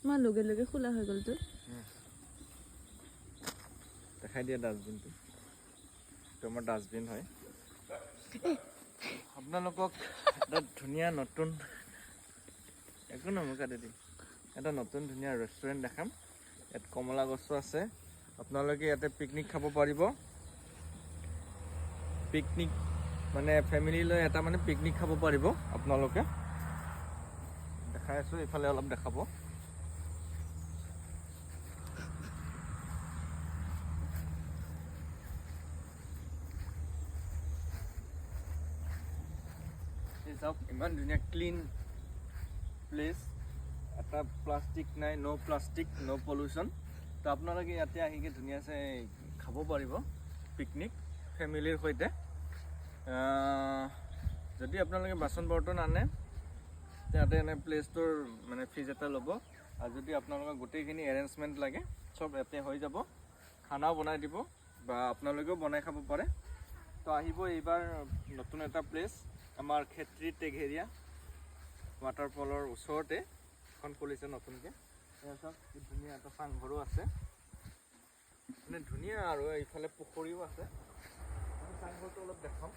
মই লগে লগে খোলা হৈ গ'ল তো দেখাই দিয়া ডাষ্টবিনটো এইটো আমাৰ ডাষ্টবিন হয় আপোনালোকক এটা ধুনীয়া নতুন একো নহয় কাটি দিম এটা নতুন ধুনীয়া ৰেষ্টুৰেণ্ট দেখাম ইয়াত কমলা গছো আছে আপোনালোকে ইয়াতে পিকনিক খাব পাৰিব পিকনিক মানে ফেমিলি লৈ এটা মানে পিকনিক খাব পাৰিব আপোনালোকে দেখাই আছোঁ এইফালে অলপ দেখাব ইমান ধুনীয়া ক্লিন প্লেচ এটা প্লাষ্টিক নাই ন' প্লাষ্টিক ন' পলিউশ্যন তো আপোনালোকে ইয়াতে আহিকে ধুনীয়াছে খাব পাৰিব পিকনিক ফেমিলিৰ সৈতে যদি আপোনালোকে বাচন বৰ্তন আনে ইয়াতে এনে প্লেচটোৰ মানে ফিজ এটা ল'ব আৰু যদি আপোনালোকৰ গোটেইখিনি এৰেঞ্জমেণ্ট লাগে চব ইয়াতে হৈ যাব খানাও বনাই দিব বা আপোনালোকেও বনাই খাব পাৰে তো আহিব এইবাৰ নতুন এটা প্লেচ আমাৰ খেত্ৰী টেঘেৰীয়া ৱাটাৰফলৰ ওচৰতে এখন খুলিছে নতুনকৈ চাওক কি ধুনীয়া এটা চাংঘৰো আছে মানে ধুনীয়া আৰু এইফালে পুখুৰীও আছে চাংঘৰটো অলপ দেখাওঁ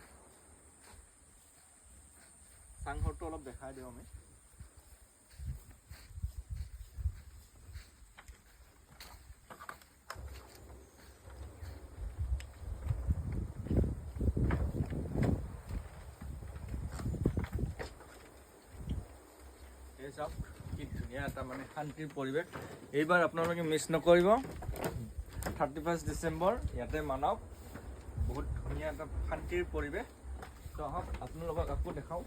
চাংঘৰটো অলপ দেখাই দিওঁ আমি চাওক কি ধুনীয়া এটা মানে শান্তিৰ পৰিৱেশ এইবাৰ আপোনালোকে মিছ নকৰিব 31 ডিচেম্বৰ ইয়াতে মানক বহুত ধুনীয়া এটা শান্তিৰ পৰিৱেশ তো আহক আপোনালোকক আকৌ দেখাওঁ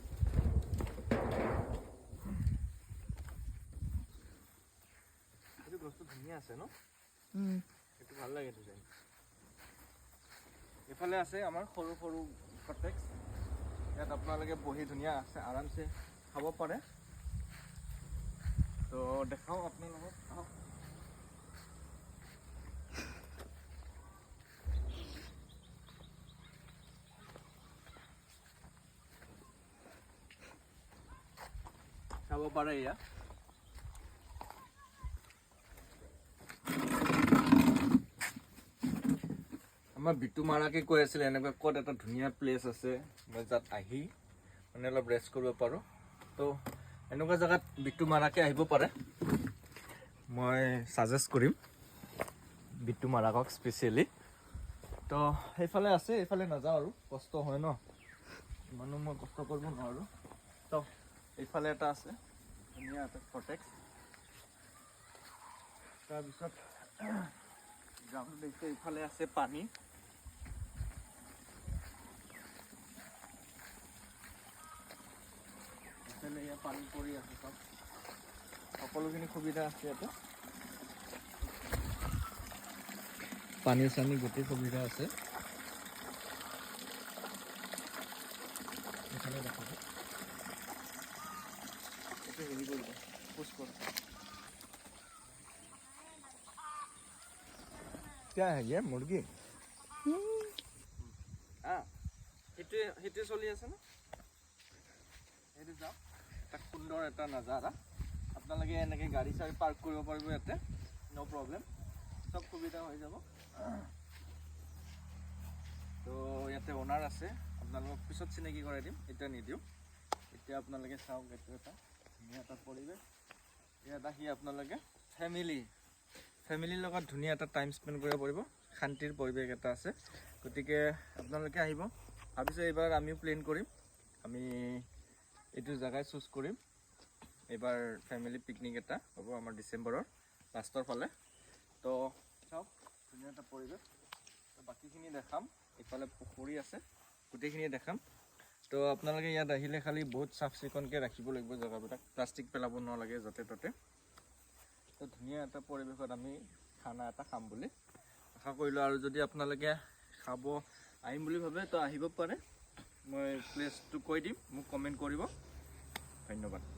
এইটো গছটো ধুনীয়া আছে ন এইটো ভাল লাগে ডিজাইন এইফালে আছে আমাৰ সৰু সৰু কটেক্স ইয়াত আপোনালোকে বহি ধুনীয়া আছে আৰামছে খাব পাৰে তো দেখাও আপোনালোকক আহক চাব পাৰে এয়া আমাৰ বিটু মাৰাকে কৈ আছিলে এনেকুৱা ক'ত এটা ধুনীয়া প্লেচ আছে মই তাত আহি মানে অলপ ৰেষ্ট কৰিব পাৰোঁ তো এনেকুৱা জেগাত বিটু মাৰাকে আহিব পাৰে মই ছাজেষ্ট কৰিম বিটু মাৰাকক স্পেচিয়েলি তো সেইফালে আছে এইফালে নাযাওঁ আৰু কষ্ট হয় ন ইমানো মই কষ্ট কৰিব নোৱাৰোঁ তো এইফালে এটা আছে ধুনীয়া এটা কটেক্স তাৰপিছত গ্ৰাউণ্ড দেখিছে এইফালে আছে পানী এইফালে পানী পৰি আছে চব সকলোখিনি সুবিধা আছে ইয়াতে পানী চানী গোটেই সুবিধা আছে এইফালে দেখাব এইটো হেৰি কৰিব পুছ কৰ क्या है ये मुर्गी সেইটোৱে চলি আছে ন সেইটো যাওক এটা সুন্দৰ এটা নাজাৰা আপোনালোকে এনেকৈ গাড়ী চাড়ী পাৰ্ক কৰিব পাৰিব ইয়াতে ন' প্ৰব্লেম চব সুবিধা হৈ যাব তো ইয়াতে অ'নাৰ আছে আপোনালোকক পিছত চিনাকি কৰাই দিম এতিয়া নিদিওঁ এতিয়া আপোনালোকে চাওক এইটো এটা ধুনীয়া এটা পৰিৱেশ ইয়াত আহি আপোনালোকে ফেমিলিৰ লগত ধুনীয়া এটা টাইম স্পেণ্ড কৰিব পাৰিব শান্তিৰ পৰিৱেশ এটা আছে গতিকে আপোনালোকে আহিব ভাবিছোঁ এইবাৰ আমিও প্লেন কৰিম আমি এইটো জেগাই চুজ কৰিম এইবাৰ ফেমিলি পিকনিক এটা হ'ব আমাৰ ডিচেম্বৰৰ লাষ্টৰ ফালে তো চাওক ধুনীয়া এটা পৰিৱেশ বাকীখিনি দেখাম এইফালে পুখুৰী আছে গোটেইখিনি দেখাম তো আপোনালোকে ইয়াত আহিলে খালি বহুত চাফ চিকুণকৈ ৰাখিব লাগিব জেগাবিলাক প্লাষ্টিক পেলাব নালাগে য'তে ত'তে তো ধুনীয়া এটা পৰিৱেশত আমি খানা এটা খাম বুলি আশা কৰিলোঁ আৰু যদি আপোনালোকে খাব আহিম বুলি ভাবে তো আহিব পাৰে মই প্লেচটো কৈ দিম মোক কমেণ্ট কৰিব ধন্যবাদ